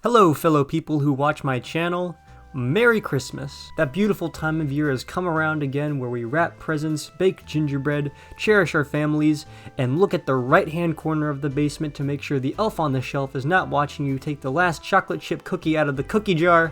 Hello fellow people who watch my channel, Merry Christmas! That beautiful time of year has come around again where we wrap presents, bake gingerbread, cherish our families, and look at the right hand corner of the basement to make sure the elf on the shelf is not watching you take the last chocolate chip cookie out of the cookie jar.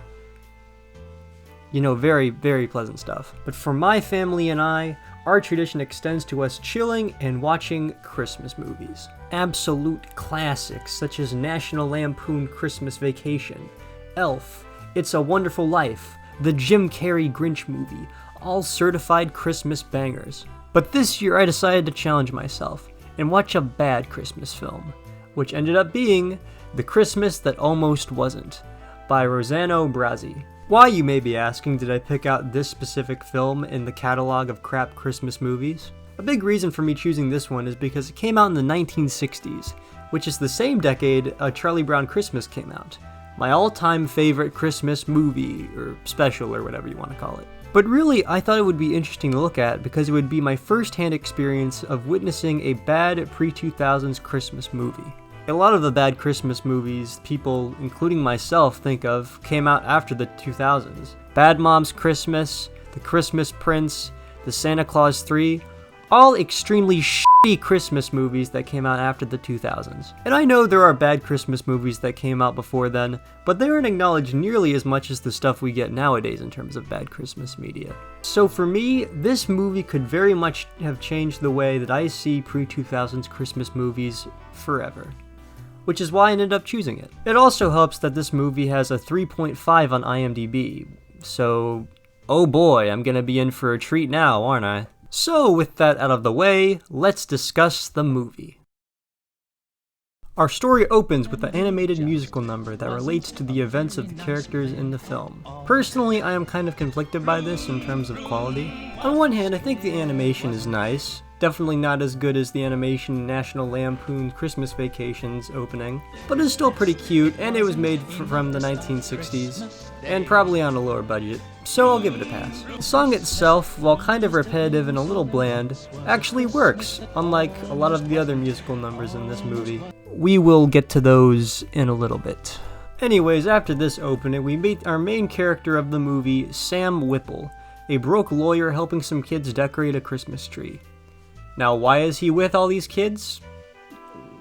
You know, very, very pleasant stuff. But for my family and I, our tradition extends to us chilling and watching Christmas movies. Absolute classics such as National Lampoon Christmas Vacation, Elf, It's a Wonderful Life, the Jim Carrey Grinch movie, all certified Christmas bangers. But this year I decided to challenge myself and watch a bad Christmas film, which ended up being The Christmas That Almost Wasn't, by Rossano Brazzi. Why, you may be asking, did I pick out this specific film in the catalog of crap Christmas movies? A big reason for me choosing this one is because it came out in the 1960s, which is the same decade A Charlie Brown Christmas came out. My all-time favorite Christmas movie, or special, or whatever you want to call it. But really, I thought it would be interesting to look at because it would be my first-hand experience of witnessing a bad pre-2000s Christmas movie. A lot of the bad Christmas movies people, including myself, think of came out after the 2000s. Bad Moms Christmas, The Christmas Prince, The Santa Claus 3, all extremely shitty Christmas movies that came out after the 2000s. And I know there are bad Christmas movies that came out before then, but they aren't acknowledged nearly as much as the stuff we get nowadays in terms of bad Christmas media. So for me, this movie could very much have changed the way that I see pre-2000s Christmas movies forever, which is why I ended up choosing it. It also helps that this movie has a 3.5 on IMDb, so oh boy, I'm gonna be in for a treat now, aren't I? So with that out of the way, let's discuss the movie. Our story opens with an animated musical number that relates to the events of the characters in the film. Personally, I am kind of conflicted by this in terms of quality. On one hand, I think the animation is nice. Definitely not as good as the animation in National Lampoon Christmas Vacation's opening, but it's still pretty cute, and it was made from the 1960s, and probably on a lower budget, so I'll give it a pass. The song itself, while kind of repetitive and a little bland, actually works, unlike a lot of the other musical numbers in this movie. We will get to those in a little bit. Anyways, after this opening, we meet our main character of the movie, Sam Whipple, a broke lawyer helping some kids decorate a Christmas tree. Now, why is he with all these kids?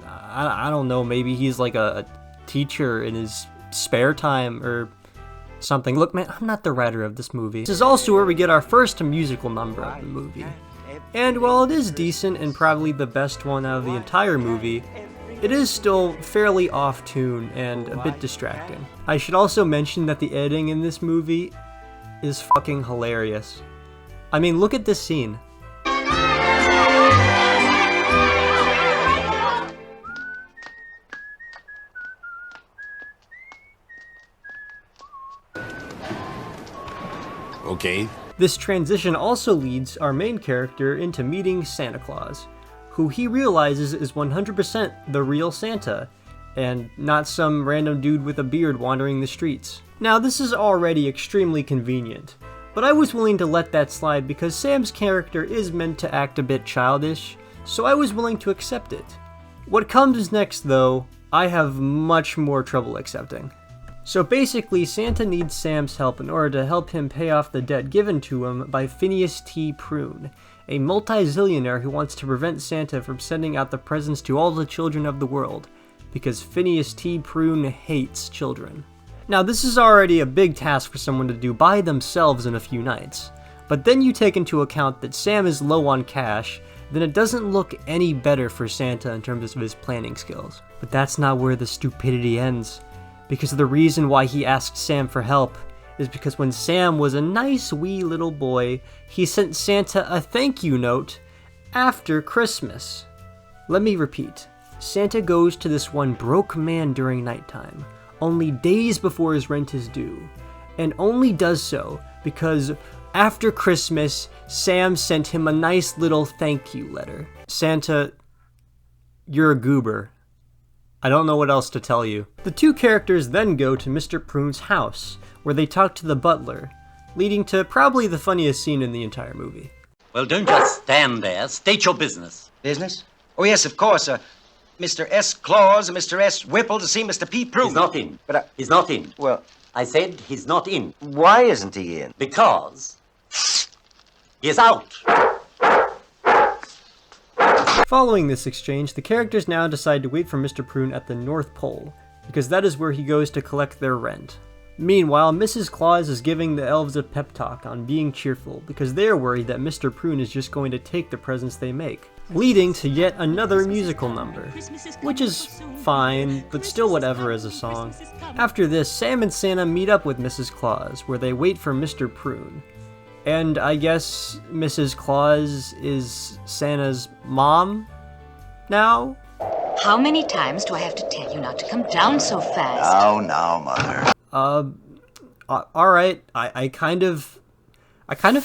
I don't know, maybe he's like a teacher in his spare time or something. Look, man, I'm not the writer of this movie. This is also where we get our first musical number of the movie. And while it is decent and probably the best one out of the entire movie, it is still fairly off-tune and a bit distracting. I should also mention that the editing in this movie is fucking hilarious. I mean, look at this scene. Okay. This transition also leads our main character into meeting Santa Claus, who he realizes is 100% the real Santa, and not some random dude with a beard wandering the streets. Now, this is already extremely convenient, but I was willing to let that slide because Sam's character is meant to act a bit childish, so I was willing to accept it. What comes next, though, I have much more trouble accepting. So basically, Santa needs Sam's help in order to help him pay off the debt given to him by Phineas T. Prune, a multi-zillionaire who wants to prevent Santa from sending out the presents to all the children of the world, because Phineas T. Prune hates children. Now, this is already a big task for someone to do by themselves in a few nights, but then you take into account that Sam is low on cash, then it doesn't look any better for Santa in terms of his planning skills. But that's not where the stupidity ends. Because the reason why he asked Sam for help is because when Sam was a nice wee little boy, he sent Santa a thank you note after Christmas. Let me repeat. Santa goes to this one broke man during nighttime, only days before his rent is due, and only does so because after Christmas, Sam sent him a nice little thank you letter. Santa, you're a goober. I don't know what else to tell you. The two characters then go to Mr. Prune's house, where they talk to the butler, leading to probably the funniest scene in the entire movie. Well, don't just stand there. State your business. Business? Oh, yes, of course. Mr. S. Claus and Mr. S. Whipple to see Mr. P. Prune. He's not in. But he's not in. Well, I said he's not in. why isn't he in? Because he's out. Following this exchange, the characters now decide to wait for Mr. Prune at the North Pole, because that is where he goes to collect their rent. Meanwhile, Mrs. Claus is giving the elves a pep talk on being cheerful, because they are worried that Mr. Prune is just going to take the presents they make, leading to yet another musical number, which is fine, but still whatever as a song. After this, Sam and Santa meet up with Mrs. Claus, where they wait for Mr. Prune. And I guess Mrs. Claus is Santa's mom now? How many times do I have to tell you not to come down so fast? Now, Mother. Alright, I kind of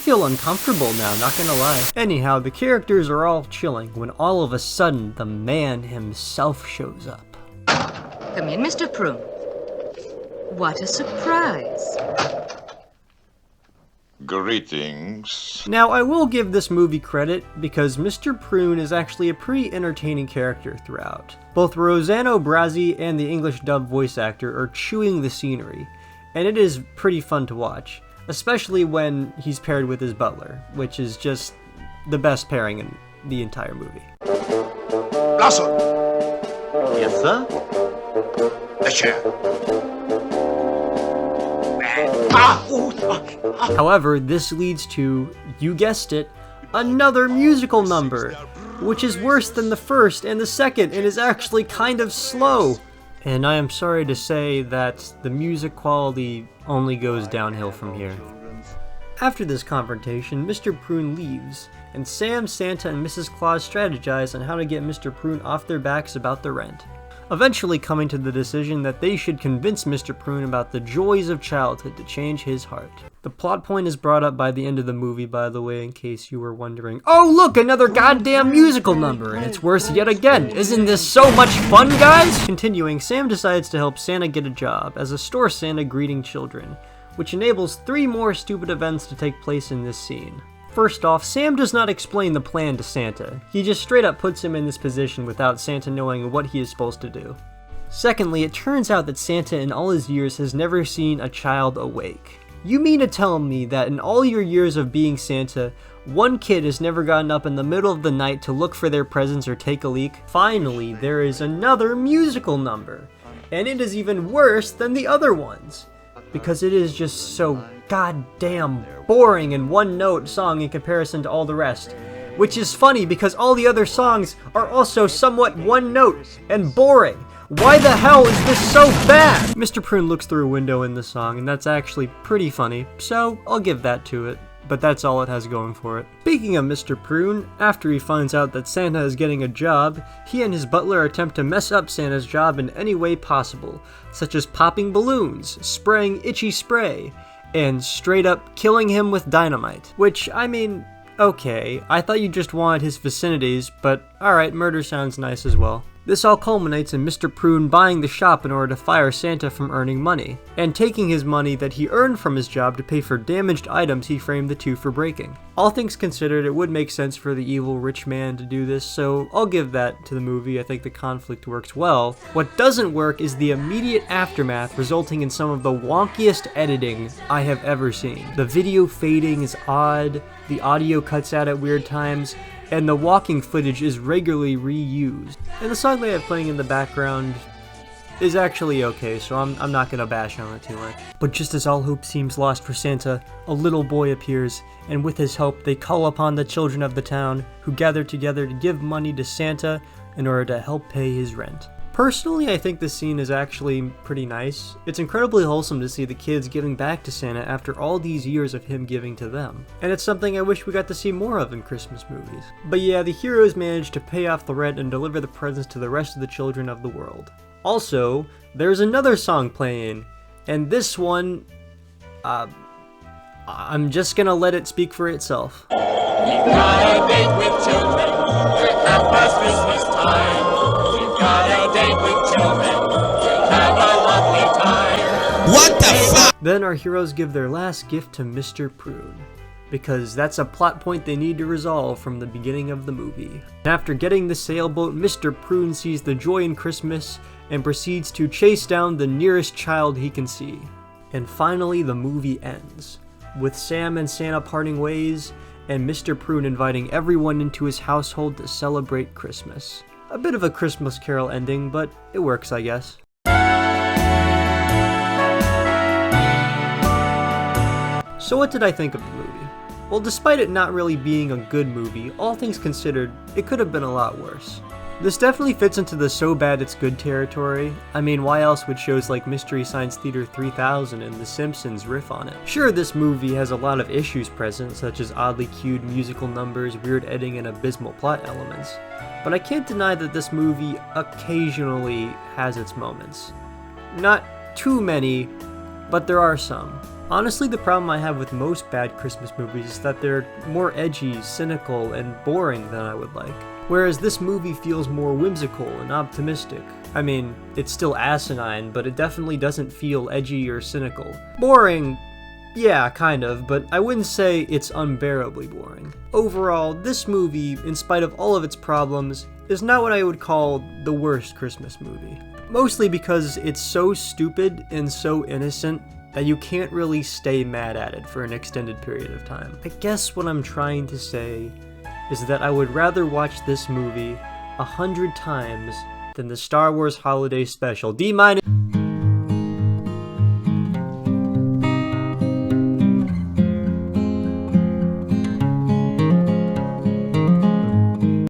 feel uncomfortable now, not gonna lie. Anyhow, the characters are all chilling when all of a sudden the man himself shows up. Come in, Mr. Prune. What a surprise. Greetings. Now, I will give this movie credit because Mr. Prune is actually a pretty entertaining character throughout. Both Rosanna Brazzi and the English dub voice actor are chewing the scenery, and it is pretty fun to watch, especially when he's paired with his butler, which is just the best pairing in the entire movie. Blossom, Yes, sir? the chair. However, this leads to, you guessed it, another musical number, which is worse than the first and the second and is actually kind of slow. And I am sorry to say that the music quality only goes downhill from here. After this confrontation, Mr. Prune leaves, and Sam, Santa, and Mrs. Claus strategize on how to get Mr. Prune off their backs about the rent, eventually coming to the decision that they should convince Mr. Prune about the joys of childhood to change his heart. The plot point is brought up by the end of the movie, by the way, in case you were wondering. Oh look, another goddamn musical number, and it's worse yet again. Isn't this so much fun, guys? Continuing, Sam decides to help Santa get a job as a store Santa greeting children, which enables 3 more stupid events to take place in this scene. First off, Sam does not explain the plan to Santa. He just straight up puts him in this position without Santa knowing what he is supposed to do. Secondly, it turns out that Santa in all his years has never seen a child awake. You mean to tell me that in all your years of being Santa, one kid has never gotten up in the middle of the night to look for their presents or take a leak? Finally, there is another musical number, and it is even worse than the other ones, because it is just so goddamn boring and one-note song in comparison to all the rest. Which is funny because all the other songs are also somewhat one-note and boring. Why the hell is this so bad? Mr. Prune looks through a window in the song, and that's actually pretty funny, so I'll give that to it. But that's all it has going for it. Speaking of Mr. Prune, after he finds out that Santa is getting a job, he and his butler attempt to mess up Santa's job in any way possible, such as popping balloons, spraying itchy spray, and straight up killing him with dynamite. Which, I mean, okay, I thought you just wanted his vicinities, but alright, murder sounds nice as well. This all culminates in Mr. Prune buying the shop in order to fire Santa from earning money, and taking his money that he earned from his job to pay for damaged items he framed the two for breaking. All things considered, it would make sense for the evil rich man to do this, so I'll give that to the movie. I think the conflict works well. What doesn't work is the immediate aftermath, resulting in some of the wonkiest editing I have ever seen. The video fading is odd, the audio cuts out at weird times, and the walking footage is regularly reused. And the song they have playing in the background is actually okay, so I'm not gonna bash on it too much. But just as all hope seems lost for Santa, a little boy appears, and with his help they call upon the children of the town, who gather together to give money to Santa in order to help pay his rent. Personally, I think this scene is actually pretty nice. It's incredibly wholesome to see the kids giving back to Santa after all these years of him giving to them. And it's something I wish we got to see more of in Christmas movies. But yeah, the heroes manage to pay off the rent and deliver the presents to the rest of the children of the world. Also, there's another song playing, and this one, I'm just gonna let it speak for itself. We've got a date with children, we'll have past Christmas time. We've got a date with children, we'll have a lovely time. What the fuck? Then our heroes give their last gift to Mr. Prune. because that's a plot point they need to resolve from the beginning of the movie. And after getting the sailboat, Mr. Prune sees the joy in Christmas and proceeds to chase down the nearest child he can see. And finally, the movie ends, with Sam and Santa parting ways, and Mr. Prune inviting everyone into his household to celebrate Christmas. A bit of a Christmas Carol ending, but it works, I guess. So what did I think of the movie? Well, despite it not really being a good movie, all things considered, it could have been a lot worse. This definitely fits into the so bad it's good territory. I mean, why else would shows like Mystery Science Theater 3000 and The Simpsons riff on it? Sure, this movie has a lot of issues present, such as oddly cued musical numbers, weird editing, and abysmal plot elements. But I can't deny that this movie occasionally has its moments. Not too many, but there are some. Honestly, the problem I have with most bad Christmas movies is that they're more edgy, cynical, and boring than I would like. Whereas this movie feels more whimsical and optimistic. I mean, it's still asinine, but it definitely doesn't feel edgy or cynical. Boring? Yeah, kind of, but I wouldn't say it's unbearably boring. Overall, this movie, in spite of all of its problems, is not what I would call the worst Christmas movie. Mostly because it's so stupid and so innocent that you can't really stay mad at it for an extended period of time. I guess what I'm trying to say is that I would rather watch this movie 100 times than the Star Wars Holiday Special. D-.